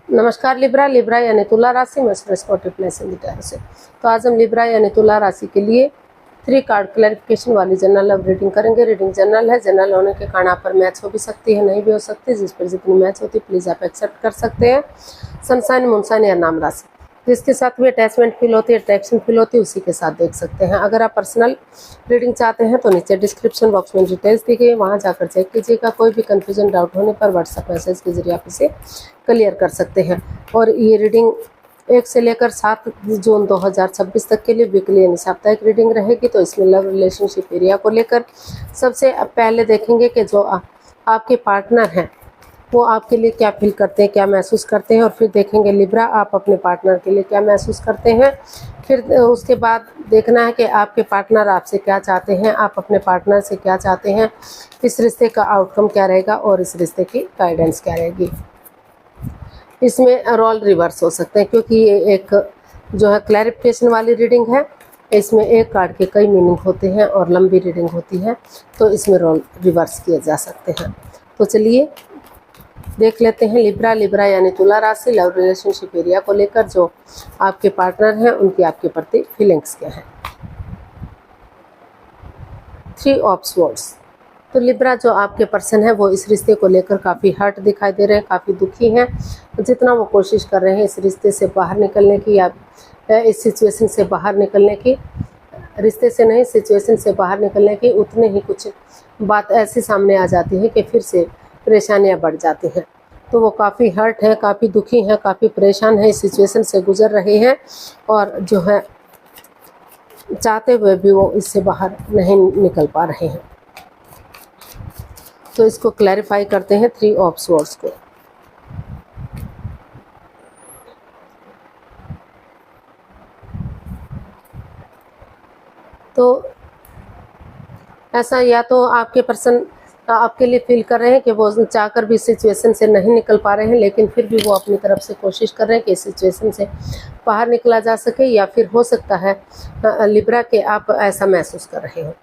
नमस्कार Libra. Libra यानी तुला राशि में से। तो आज हम लिब्रा यानी तुला राशि के लिए 3 कार्ड क्लैरिफिकेशन वाली जनरल लव रीडिंग करेंगे। रीडिंग जनरल है, जनरल होने के कारण आप पर मैच हो भी सकती है, नहीं भी हो सकती। जिस पर जितनी मैच होती है प्लीज़ आप एक्सेप्ट कर सकते हैं। सनसाइन, मूनसाइन या नाम राशि, जिसके साथ भी अटैचमेंट फील होती है, अट्रैक्शन फील होती है, उसी के साथ देख सकते हैं। अगर आप पर्सनल रीडिंग चाहते हैं तो नीचे डिस्क्रिप्शन बॉक्स में डिटेल्स दी गई है, वहाँ जाकर चेक कीजिएगा। कोई भी कन्फ्यूजन, डाउट होने पर व्हाट्सएप मैसेज के जरिए आप इसे क्लियर कर सकते हैं। और ये रीडिंग 1 से लेकर 7 जून 2026 तक के लिए वीकली यानी साप्ताहिक रीडिंग रहेगी। तो इसमें लव रिलेशनशिप एरिया को लेकर सबसे पहले देखेंगे कि जो आपके पार्टनर हैं वो आपके लिए क्या फील करते हैं, क्या महसूस करते हैं। और फिर देखेंगे लिब्रा आप अपने पार्टनर के लिए क्या महसूस करते हैं। फिर उसके बाद देखना है कि आपके पार्टनर आपसे क्या चाहते हैं, आप अपने पार्टनर से क्या चाहते हैं, इस रिश्ते का आउटकम क्या रहेगा और इस रिश्ते की गाइडेंस क्या रहेगी। इसमें रोल रिवर्स हो सकते हैं क्योंकि ये एक जो है क्लैरिफिकेशन वाली रीडिंग है। इसमें एक कार्ड के कई मीनिंग होते हैं और लंबी रीडिंग होती है, तो इसमें रोल रिवर्स किए जा सकते हैं। तो चलिए देख लेते हैं लिब्रा। लिब्रा यानी तुला राशि, लव रिलेशनशिप एरिया को लेकर जो आपके पार्टनर हैं उनकी आपके प्रति फीलिंग्स क्या है। 3 ऑफ स्वॉर्ड्स। तो लिब्रा जो आपके पर्सन है वो इस रिश्ते को लेकर काफ़ी हर्ट दिखाई दे रहे हैं, काफ़ी दुखी हैं। जितना वो कोशिश कर रहे हैं इस रिश्ते से बाहर निकलने की या इस सिचुएशन से बाहर निकलने की, रिश्ते से नहीं सिचुएशन से बाहर निकलने की, उतने ही कुछ बात ऐसी सामने आ जाती है कि फिर से परेशानियां बढ़ जाती हैं। तो वो काफ़ी हर्ट हैं, काफ़ी दुखी हैं, काफ़ी परेशान हैं, इस सिचुएशन से गुजर रहे हैं और जो है चाहते हुए भी वो इससे बाहर नहीं निकल पा रहे हैं। तो इसको क्लैरिफाई करते हैं 3 ऑफ स्वॉर्ड्स को। तो ऐसा या तो आपके पर्सन आपके लिए फील कर रहे हैं कि वो चाहकर भी सिचुएशन से नहीं निकल पा रहे हैं, लेकिन फिर भी वो अपनी तरफ से कोशिश कर रहे हैं कि इस सिचुएशन से बाहर निकला जा सके। या फिर हो सकता है लिब्रा के आप ऐसा महसूस कर रहे हो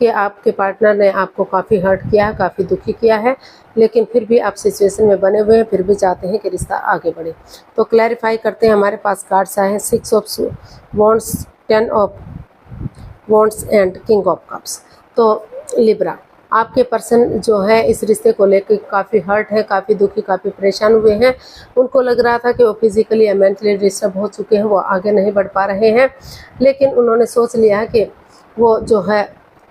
कि आपके पार्टनर ने आपको काफ़ी हर्ट किया है, काफ़ी दुखी किया है, लेकिन फिर भी आप सिचुएशन में बने हुए हैं, फिर भी चाहते हैं कि रिश्ता आगे बढ़े। तो क्लैरिफाई करते हैं। हमारे पास कार्ड्स आए हैं 6 of wands, 10 of wands and king of cups. तो लिब्रा आपके पर्सन जो है इस रिश्ते को लेकर काफ़ी हर्ट है, काफ़ी दुखी, काफ़ी परेशान हुए हैं। उनको लग रहा था कि वो फिजिकली या मेंटली डिस्टर्ब हो चुके हैं, वो आगे नहीं बढ़ पा रहे हैं, लेकिन उन्होंने सोच लिया है कि वो जो है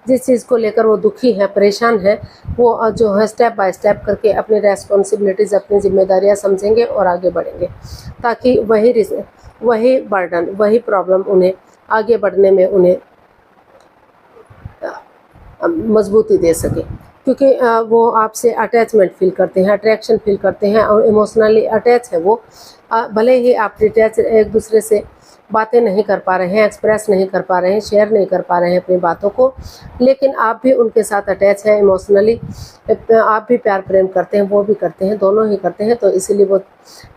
जिस चीज़ को लेकर वो दुखी है, परेशान है, वो जो है स्टेप बाय स्टेप करके अपनी रेस्पॉन्सिबिलिटीज़, अपनी जिम्मेदारियां समझेंगे और आगे बढ़ेंगे, ताकि वही बर्डन, वही प्रॉब्लम उन्हें आगे बढ़ने में उन्हें मजबूती दे सके। क्योंकि वो आपसे अटैचमेंट फील करते हैं, अट्रैक्शन फील करते हैं और इमोशनली अटैच है वो। भले ही आप डिटैच एक दूसरे से बातें नहीं कर पा रहे हैं, एक्सप्रेस नहीं कर पा रहे हैं, शेयर नहीं कर पा रहे हैं अपनी बातों को, लेकिन आप भी उनके साथ अटैच हैं इमोशनली। आप भी प्यार प्रेम करते हैं, वो भी करते हैं, दोनों ही करते हैं। तो इसीलिए वो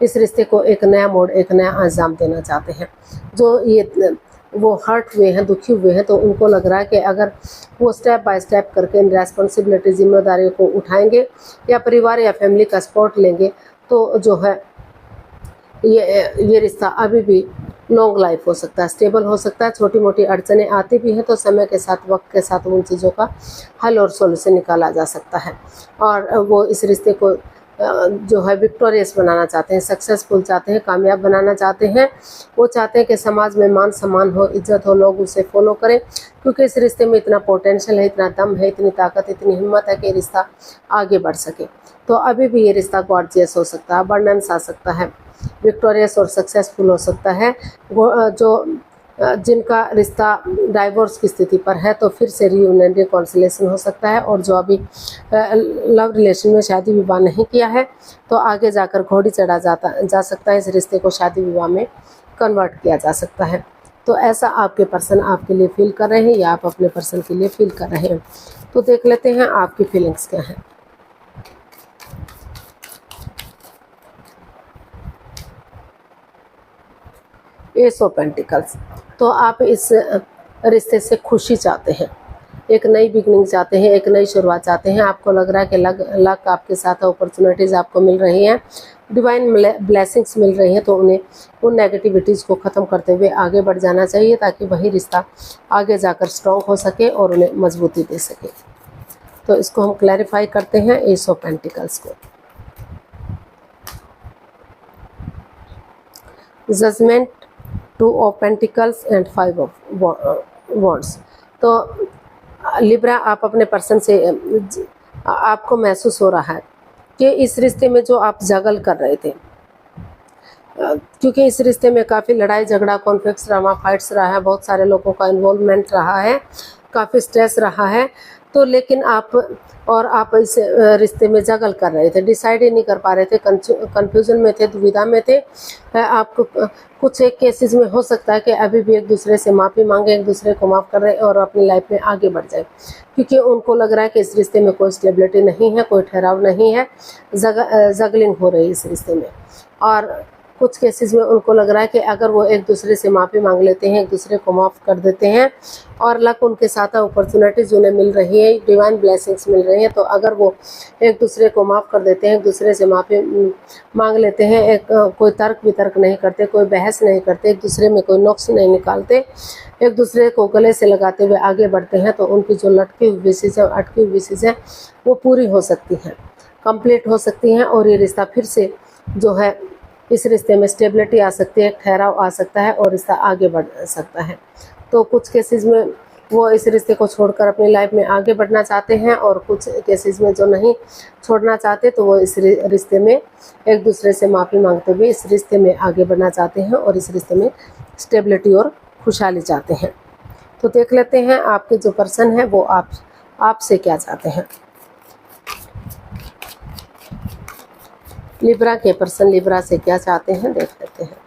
इस रिश्ते को एक नया मोड़, एक नया अंजाम देना चाहते हैं। जो वो हर्ट हुए हैं, दुखी हुए हैं, तो उनको लग रहा है कि अगर वो स्टेप बाय स्टेप करके इन रेस्पॉन्सिबिलिटी, जिम्मेदारियों को उठाएंगे या परिवार या फैमिली का सपोर्ट लेंगे तो जो है ये रिश्ता अभी भी लॉन्ग लाइफ हो सकता है, स्टेबल हो सकता है। छोटी मोटी अड़चनें आती भी हैं तो समय के साथ, वक्त के साथ उन चीज़ों का हल और सॉल्यूशन निकाला जा सकता है। और वो इस रिश्ते को जो है विक्टोरियस बनाना चाहते हैं, सक्सेसफुल चाहते हैं, कामयाब बनाना चाहते हैं। वो चाहते हैं कि समाज में मान सम्मान हो, इज्जत हो, लोग उसे फॉलो करें, क्योंकि इस रिश्ते में इतना पोटेंशियल है, इतना दम है, इतनी ताकत, इतनी हिम्मत है कि रिश्ता आगे बढ़ सके। तो अभी भी ये रिश्ता गॉर्जियस हो सकता है, अबंडेंस आ सकता है, विक्टोरियस और सक्सेसफुल हो सकता है। जो जिनका रिश्ता डाइवोर्स की स्थिति पर है तो फिर से रीयूनियन, रिकॉन्सिलेशन हो सकता है। और जो अभी लव रिलेशन में शादी विवाह नहीं किया है तो आगे जाकर घोड़ी चढ़ा जा सकता है, इस रिश्ते को शादी विवाह में कन्वर्ट किया जा सकता है। तो ऐसा आपके पर्सन आपके लिए फील कर रहे हैं या आप अपने पर्सन के लिए फील कर रहे हैं। तो देख लेते हैं आपकी फीलिंग्स क्या हैं। Ace of pentacles. तो आप इस रिश्ते से खुशी चाहते हैं, एक नई बिगनिंग चाहते हैं, एक नई शुरुआत चाहते हैं। आपको लग रहा है कि लक आपके साथ है, अपॉर्चुनिटीज़ आपको मिल रही हैं, डिवाइन ब्लेसिंग्स मिल रही हैं, तो उन्हें उन नेगेटिविटीज़ को ख़त्म करते हुए आगे बढ़ जाना चाहिए, ताकि वही रिश्ता आगे जाकर स्ट्रॉन्ग हो सके और उन्हें मजबूती दे सके। तो इसको हम क्लैरिफाई करते हैं एस ऑफ पेंटिकल्स को। Judgement, 2 of pentacles and 5 of wands. तो लिब्रा, आप अपने पर्सन से आपको महसूस हो रहा है कि इस रिश्ते में जो आप जगल कर रहे थे, क्योंकि इस रिश्ते में काफ़ी लड़ाई झगड़ा, कॉन्फ्लिक्ट्स रहा, फाइट्स रहा है, बहुत सारे लोगों का इन्वॉल्वमेंट रहा है, काफ़ी स्ट्रेस रहा है। तो लेकिन आप इस रिश्ते में जगल कर रहे थे, डिसाइड ही नहीं कर पा रहे थे, कंफ्यूजन में थे, दुविधा में थे। आपको कुछ एक केसेस में हो सकता है कि अभी भी एक दूसरे से माफ़ी मांगे, एक दूसरे को माफ़ कर रहे हैं और अपनी लाइफ में आगे बढ़ जाए, क्योंकि उनको लग रहा है कि इस रिश्ते में कोई स्टेबिलिटी नहीं है, कोई ठहराव नहीं है, जगलिंग हो रही है इस रिश्ते में। और कुछ केसेस में उनको लग रहा है कि अगर वो एक दूसरे से माफ़ी मांग लेते हैं, एक दूसरे को माफ़ कर देते हैं और लक उनके साथ अपॉर्चुनिटीज उन्हें मिल रही है, डिवाइन ब्लेसिंग्स मिल रही हैं, तो अगर वो एक दूसरे को माफ़ कर देते हैं, एक दूसरे से माफ़ी मांग लेते हैं, कोई तर्क वितर्क नहीं करते, कोई बहस नहीं करते, एक दूसरे में कोई नुक्स नहीं निकालते, एक दूसरे को गले से लगाते हुए आगे बढ़ते हैं, तो उनकी जो लटकी हुई विशेष है, अटकी हुई विशेष है, वो पूरी हो सकती हैं, कंप्लीट हो सकती हैं और ये रिश्ता फिर से जो है, इस रिश्ते में स्टेबिलिटी आ सकती है, ठहराव आ सकता है और रिश्ता आगे बढ़ सकता है। तो कुछ केसेस में वो इस रिश्ते को छोड़कर अपनी लाइफ में आगे बढ़ना चाहते हैं और कुछ केसेस में जो नहीं छोड़ना चाहते, तो वो इस रिश्ते में एक दूसरे से माफ़ी मांगते हुए इस रिश्ते में आगे बढ़ना चाहते हैं और इस रिश्ते में स्टेबिलिटी और खुशहाली चाहते हैं। तो देख लेते हैं आपके जो पर्सन है वो आपसे क्या चाहते हैं। लिब्रा के पर्सन लिब्रा से क्या चाहते हैं, देख लेते हैं।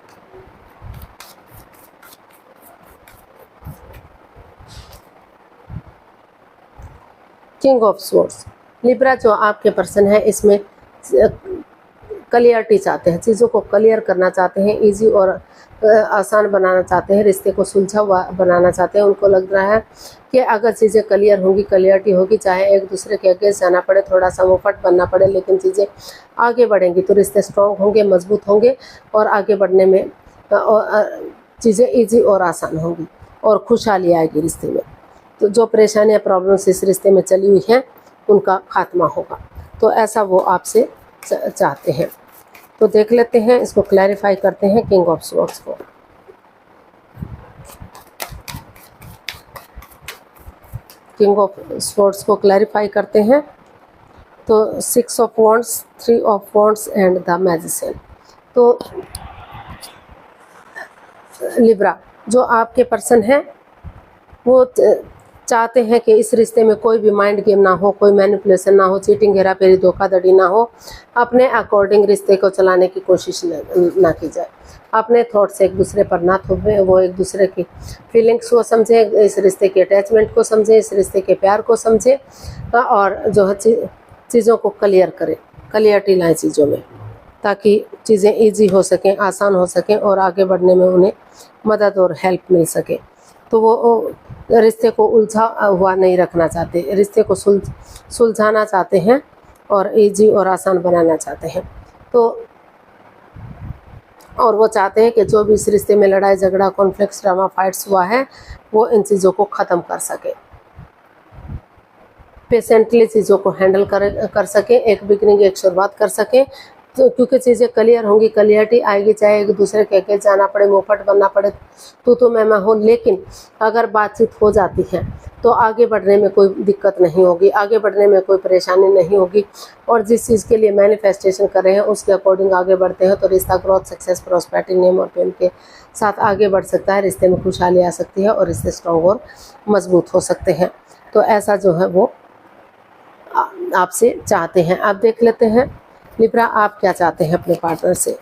King of swords. लिब्रा जो आपके पर्सन है, इसमें क्लियरिटी चाहते हैं, चीज़ों को क्लियर करना चाहते हैं, इजी और आसान बनाना चाहते हैं, रिश्ते को सुलझा हुआ बनाना चाहते हैं। उनको लग रहा है कि अगर चीज़ें क्लियर होंगी, क्लियरिटी होगी, चाहे एक दूसरे के अगेंस्ट जाना पड़े, थोड़ा सा मुफट बनना पड़े, लेकिन चीज़ें आगे बढ़ेंगी तो रिश्ते स्ट्रॉन्ग होंगे, मजबूत होंगे और आगे बढ़ने में चीज़ें ईजी और आसान होंगी और खुशहाली आएगी रिश्ते में। तो जो परेशानियाँ, प्रॉब्लम्स इस रिश्ते में चली हुई हैं, उनका खात्मा होगा। तो ऐसा वो आपसे चाहते हैं। तो देख लेते हैं, इसको क्लैरिफाई करते हैं किंग ऑफ स्वॉर्ड्स को। किंग ऑफ स्वॉर्ड्स को क्लैरिफाई करते हैं। तो 6 of wands, 3 of wands and the magician. तो लिब्रा जो आपके पर्सन है वो चाहते हैं कि इस रिश्ते में कोई भी माइंड गेम ना हो, कोई मैनिपुलेशन ना हो, चीटिंग, हेराफेरी, धोखाधड़ी ना हो, अपने अकॉर्डिंग रिश्ते को चलाने की कोशिश ना की जाए, अपने थॉट्स एक दूसरे पर ना थोपे, वो एक दूसरे की फीलिंग्स को समझे, इस रिश्ते के अटैचमेंट को समझे, इस रिश्ते के प्यार को समझे और जो है चीज़ों को क्लियर करें, क्लियरिटी लाएँ चीज़ों में, ताकि चीज़ें ईजी हो सकें, आसान हो सकें और आगे बढ़ने में उन्हें मदद और हेल्प मिल सके। तो वो रिश्ते को उलझा हुआ नहीं रखना चाहते, रिश्ते को सुलझाना चाहते हैं और इजी और आसान बनाना चाहते हैं। तो और वो चाहते हैं कि जो भी इस रिश्ते में लड़ाई झगड़ा, कॉन्फ्लिक्ट्स, ड्रामा, फाइट्स हुआ है, वो इन चीज़ों को ख़त्म कर सके, पेशेंटली चीज़ों को हैंडल कर सके, एक बिगनिंग, एक शुरुआत कर सके। तो क्योंकि चीज़ें क्लियर होंगी, क्लियरिटी आएगी, चाहे एक दूसरे के आगे जाना पड़े, मुफट बनना पड़े, तो मैं हो, लेकिन अगर बातचीत हो जाती है तो आगे बढ़ने में कोई दिक्कत नहीं होगी, आगे बढ़ने में कोई परेशानी नहीं होगी और जिस चीज़ के लिए मैनिफेस्टेशन कर रहे हैं उसके अकॉर्डिंग आगे बढ़ते हैं तो रिश्ता ग्रोथ, सक्सेस, प्रॉस्पेरिटी, नेम और फेम के साथ आगे बढ़ सकता है, रिश्ते में खुशहाली आ सकती है और रिश्ते स्ट्रॉन्ग और मजबूत हो सकते हैं। तो ऐसा जो है वो आपसे चाहते हैं। आप देख लेते हैं लिब्रा आप क्या चाहते हैं अपने पार्टनर से।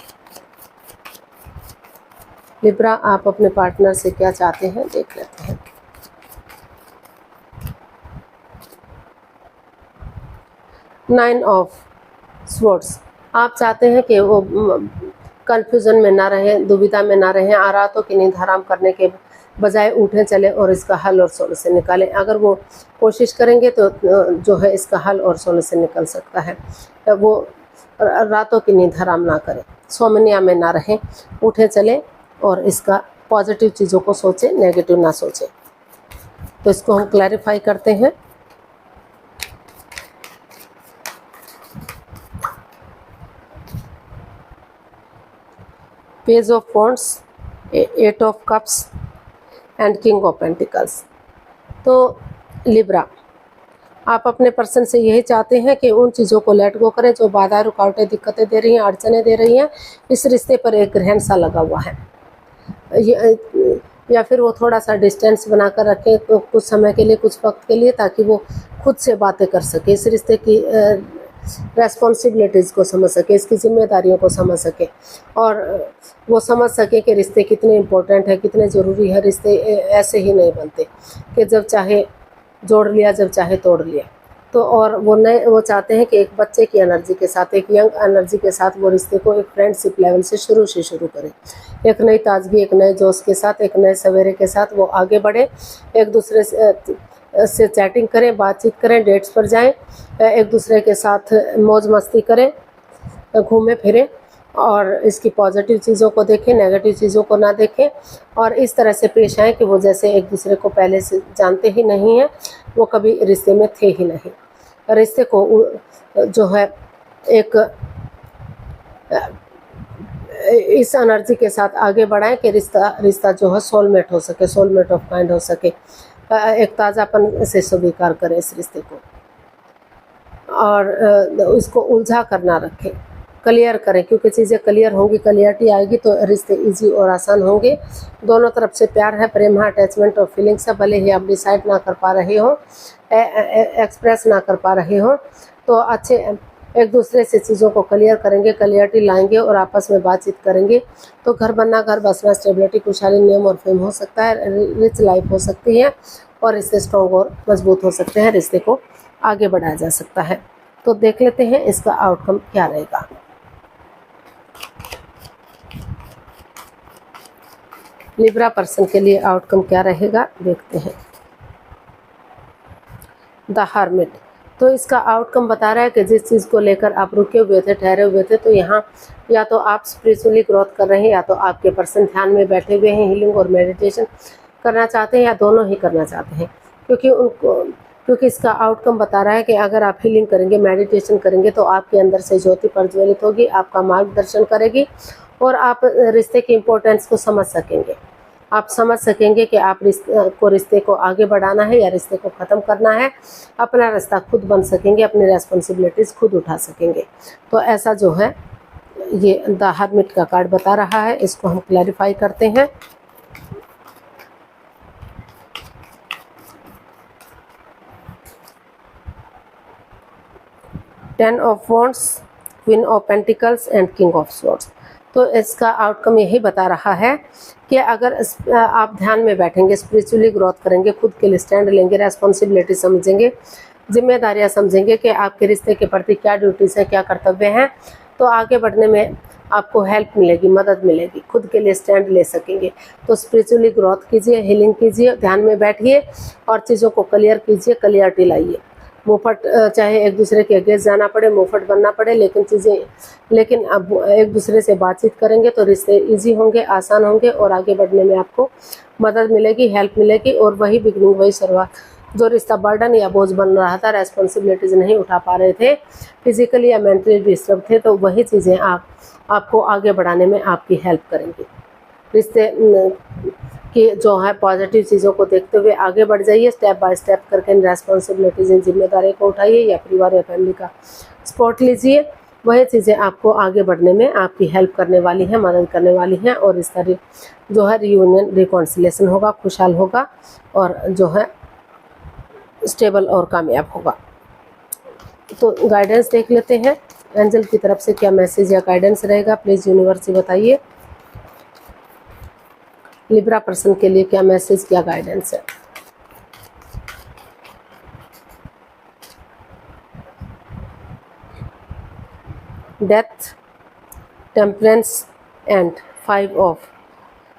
लिब्रा आप अपने पार्टनर से क्या चाहते हैं, देख लेते हैं। Nine of swords. आप चाहते हैं कि वो कंफ्यूजन में ना रहें, दुविधा में ना रहें, आरातों की नींद हराम करने के बजाय उठें चले और इसका हल और सॉल्यूशन निकालें। अगर वो कोशिश करेंगे तो जो है इसका हल और सॉल्यूशन निकल सकता है। वो रातों की नींद हराम ना करें, सोमनिया में ना रहें, उठे चले और इसका पॉजिटिव चीज़ों को सोचें, नेगेटिव ना सोचें। तो इसको हम क्लैरिफाई करते हैं। Page of wands, 8 of cups and king of pentacles. तो लिब्रा, आप अपने पर्सन से यही चाहते हैं कि उन चीज़ों को लेट गो करें जो बाधा, रुकावटें, दिक्कतें दे रही हैं, अड़चने दे रही हैं। इस रिश्ते पर एक ग्रहण सा लगा हुआ है, या फिर वो थोड़ा सा डिस्टेंस बनाकर रखें कुछ समय के लिए, कुछ वक्त के लिए, ताकि वो खुद से बातें कर सके, इस रिश्ते की रेस्पॉन्सिबिलिटीज़ को समझ सके, इसकी जिम्मेदारियों को समझ सके, और वो समझ सके कि रिश्ते कितने इम्पोर्टेंट है, कितने ज़रूरी है। रिश्ते ऐसे ही नहीं बनते कि जब चाहे जोड़ लिया, जब चाहे तोड़ लिया। तो और वो चाहते हैं कि एक बच्चे की एनर्जी के साथ, एक यंग एनर्जी के साथ वो रिश्ते को एक फ्रेंडशिप लेवल से शुरू करें, एक नई ताजगी, एक नए जोश के साथ, एक नए सवेरे के साथ वो आगे बढ़े, एक दूसरे से चैटिंग करें, बातचीत करें, डेट्स पर जाएं, एक दूसरे के साथ मौज मस्ती करें, घूमें फिरें, और इसकी पॉजिटिव चीज़ों को देखें, नेगेटिव चीज़ों को ना देखें, और इस तरह से पेश आएँ कि वो जैसे एक दूसरे को पहले से जानते ही नहीं हैं, वो कभी रिश्ते में थे ही नहीं। रिश्ते को जो है एक इस एनर्जी के साथ आगे बढ़ाएं कि रिश्ता जो है सोलमेट हो सके, सोलमेट ऑफ काइंड हो सके, एक ताज़ापन से स्वीकार करें इस रिश्ते को, और इसको उलझा कर ना रखें, क्लियर करें, क्योंकि चीज़ें क्लियर होंगी, क्लियरिटी आएगी तो रिश्ते इजी और आसान होंगे। दोनों तरफ से प्यार है, प्रेम है, अटैचमेंट और फीलिंग्स है। भले ही आप डिसाइड ना कर पा रहे हो, एक्सप्रेस ना कर पा रहे हो, तो अच्छे एक दूसरे से चीज़ों को क्लियर करेंगे, क्लियरिटी लाएंगे और आपस में बातचीत करेंगे तो घर बनना, घर बसना, स्टेबिलिटी, खुशहाली, नेम और फेम हो सकता है, रिच लाइफ हो सकती है, और रिश्ते स्ट्रॉन्ग और मजबूत हो सकते हैं, रिश्ते को आगे बढ़ाया जा सकता है। तो देख लेते हैं इसका आउटकम क्या रहेगा। लिब्रा पर्सन के लिए आउटकम क्या रहेगा, देखते हैं। द हर्मिट, तो इसका आउटकम बता रहा है कि जिस चीज़ को लेकर आप रुके हुए थे, ठहरे हुए थे, तो यहाँ या तो आप स्पिरिचुअली ग्रोथ कर रहे हैं, या तो आपके पर्सन ध्यान में बैठे हुए हैं, हीलिंग और मेडिटेशन करना चाहते हैं, या दोनों ही करना चाहते हैं। क्योंकि इसका आउटकम बता रहा है कि अगर आप हीलिंग करेंगे, मेडिटेशन करेंगे, तो आपके अंदर से ज्योति प्रज्वलित होगी, आपका मार्गदर्शन करेगी, और आप रिश्ते की इम्पोर्टेंस को समझ सकेंगे। आप समझ सकेंगे कि आप रिश्ते को आगे बढ़ाना है या रिश्ते को ख़त्म करना है, अपना रास्ता खुद बन सकेंगे, अपनी रेस्पॉन्सिबिलिटीज़ खुद उठा सकेंगे। तो ऐसा जो है ये द हर्मिट का कार्ड बता रहा है। इसको हम क्लैरिफाई करते हैं। Ten of wands, queen of pentacles and king of swords. तो इसका आउटकम यही बता रहा है कि अगर आप ध्यान में बैठेंगे, स्पिरिचुअली ग्रोथ करेंगे, खुद के लिए स्टैंड लेंगे, रेस्पॉन्सिबिलिटी समझेंगे, जिम्मेदारियां समझेंगे कि आपके रिश्ते के प्रति क्या ड्यूटीज़ हैं, क्या कर्तव्य हैं, तो आगे बढ़ने में आपको हेल्प मिलेगी, मदद मिलेगी, खुद के लिए स्टैंड ले सकेंगे। तो स्पिरिचुअली ग्रोथ कीजिए, हीलिंग कीजिए, ध्यान में बैठिए और चीज़ों को क्लियर कीजिए, क्लियरिटी लाइए। मुफट चाहे एक दूसरे के अगेंस्ट जाना पड़े, मुफट बनना पड़े, लेकिन अब एक दूसरे से बातचीत करेंगे तो रिश्ते इजी होंगे, आसान होंगे, और आगे बढ़ने में आपको मदद मिलेगी, हेल्प मिलेगी। और वही बिगनिंग, वही शुरुआत, जो रिश्ता बर्डन या बोझ बन रहा था, रेस्पॉन्सिबिलिटीज़ नहीं उठा पा रहे थे, फिजिकली या मेंटली डिस्टर्ब थे, तो वही चीज़ें आपको आगे बढ़ाने में आपकी हेल्प करेंगी। रिश्ते कि जो है पॉजिटिव चीज़ों को देखते हुए आगे बढ़ जाइए, स्टेप बाय स्टेप करके इन रेस्पॉन्सिबिलिटीज़, इन जिम्मेदारी को उठाइए, या परिवार या फैमिली का सपोर्ट लीजिए। वही चीज़ें आपको आगे बढ़ने में आपकी हेल्प करने वाली हैं, मदद करने वाली हैं, और इसका जो है रियूनियन, रिकॉन्सिलेशन होगा, खुशहाल होगा, और जो है स्टेबल और कामयाब होगा। तो गाइडेंस देख लेते हैं, एंजल की तरफ से क्या मैसेज या गाइडेंस रहेगा, प्लीज़ यूनिवर्स बताइए। लिब्रा पर्सन के लिए क्या मैसेज, क्या गाइडेंस है। Death, temperance and 5 of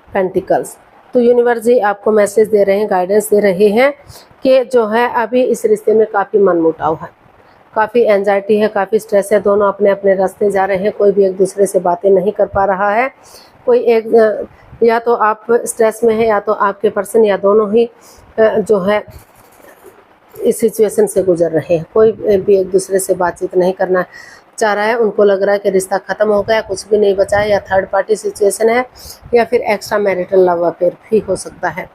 pentacles. तो यूनिवर्स जी आपको मैसेज दे रहे हैं, गाइडेंस दे रहे हैं कि जो है अभी इस रिश्ते में काफ़ी मनमुटाव है, काफ़ी एंजाइटी है, काफ़ी स्ट्रेस है, दोनों अपने अपने रास्ते जा रहे हैं, कोई भी एक दूसरे से बातें नहीं कर पा रहा है। कोई एक या तो आप स्ट्रेस में है या तो आपके पर्सन, या दोनों ही जो है इस सिचुएशन से गुजर रहे हैं। कोई भी एक दूसरे से बातचीत नहीं करना चाह रहा है, उनको लग रहा है कि रिश्ता ख़त्म हो गया, कुछ भी नहीं बचा है, या थर्ड पार्टी सिचुएशन है, या फिर एक्स्ट्रा मैरिटल लव अफेयर भी हो सकता है।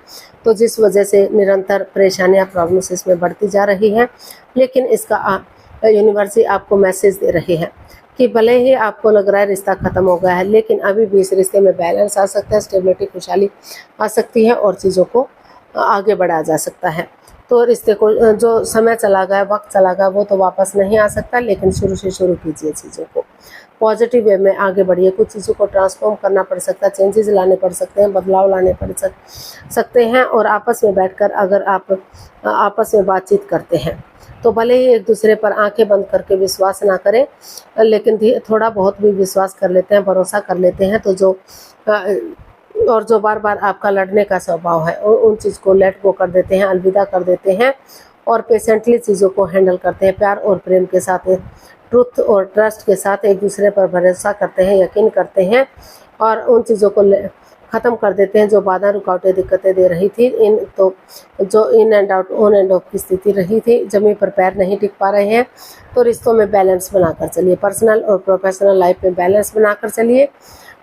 तो जिस वजह से निरंतर परेशानियां, प्रॉब्लम्स इसमें बढ़ती जा रही हैं। लेकिन इसका यूनिवर्स आपको मैसेज दे रही है कि भले ही आपको लग रहा है रिश्ता ख़त्म हो गया है, लेकिन अभी भी इस रिश्ते में बैलेंस आ सकता है, स्टेबिलिटी, खुशहाली आ सकती है और चीज़ों को आगे बढ़ाया जा सकता है। तो रिश्ते को जो समय चला गया, वक्त चला गया, वो तो वापस नहीं आ सकता, लेकिन शुरू से शुरू कीजिए चीज़ों को, पॉजिटिव वे में आगे बढ़िए। कुछ चीज़ों को ट्रांसफॉर्म करना पड़ सकता है, चेंजेस लाने पड़ सकते हैं, बदलाव लाने पड़ सकते हैं। और आपस में बैठकर अगर आप आपस में बातचीत करते हैं तो भले ही एक दूसरे पर आंखें बंद करके विश्वास ना करें, लेकिन थोड़ा बहुत भी विश्वास कर लेते हैं, भरोसा कर लेते हैं, तो जो बार बार आपका लड़ने का स्वभाव है उन चीज़ को लेट गो कर देते हैं, अलविदा कर देते हैं और पेशेंटली चीज़ों को हैंडल करते हैं। प्यार और प्रेम के साथ, ट्रुथ और ट्रस्ट के साथ एक दूसरे पर भरोसा करते हैं, यकीन करते हैं और उन चीज़ों को ख़त्म कर देते हैं जो बाधा, रुकावटें, दिक्कतें दे रही थी। जो in and out, on end of की स्थिति रही थी, ज़मीन पर पैर नहीं टिक पा रहे हैं, तो रिश्तों में बैलेंस बनाकर चलिए। पर्सनल और प्रोफेशनल लाइफ में बैलेंस बनाकर चलिए।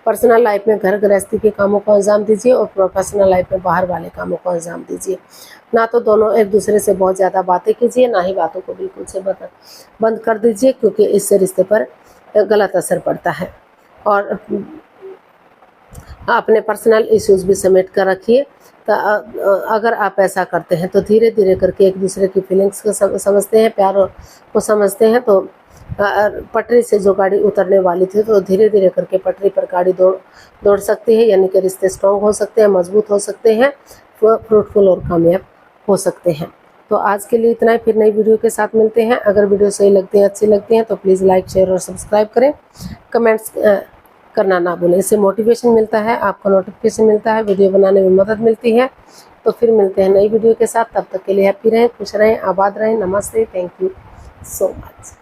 पर्सनल लाइफ में घर गृहस्थी के कामों को अंजाम दीजिए और प्रोफेशनल लाइफ में बाहर वाले कामों को अंजाम दीजिए। ना तो दोनों एक दूसरे से बहुत ज़्यादा बातें कीजिए, ना ही बातों को बिल्कुल से बंद कर दीजिए, क्योंकि इससे रिश्ते पर गलत असर पड़ता है। और अपने पर्सनल इश्यूज भी समेट कर रखिए। तो अगर आप ऐसा करते हैं तो धीरे धीरे करके एक दूसरे की फीलिंग्स को समझते हैं, प्यार को समझते हैं, तो पटरी से जो गाड़ी उतरने वाली थी तो धीरे धीरे करके पटरी पर गाड़ी दौड़ सकती है, यानी कि रिश्ते स्ट्रॉन्ग हो सकते हैं, मजबूत हो सकते हैं, फ्रूटफुल और कामयाब हो सकते हैं। तो आज के लिए इतना ही, फिर नई वीडियो के साथ मिलते हैं। अगर वीडियो सही लगती है, अच्छी लगती है तो प्लीज़ लाइक, शेयर और सब्सक्राइब करें। कमेंट्स करना ना भूलें, इससे मोटिवेशन मिलता है, आपको नोटिफिकेशन मिलता है, वीडियो बनाने में मदद मिलती है। तो फिर मिलते हैं नई वीडियो के साथ, तब तक के लिए हैप्पी रहें, खुश रहें, आबाद रहें। नमस्ते, थैंक यू सो मच।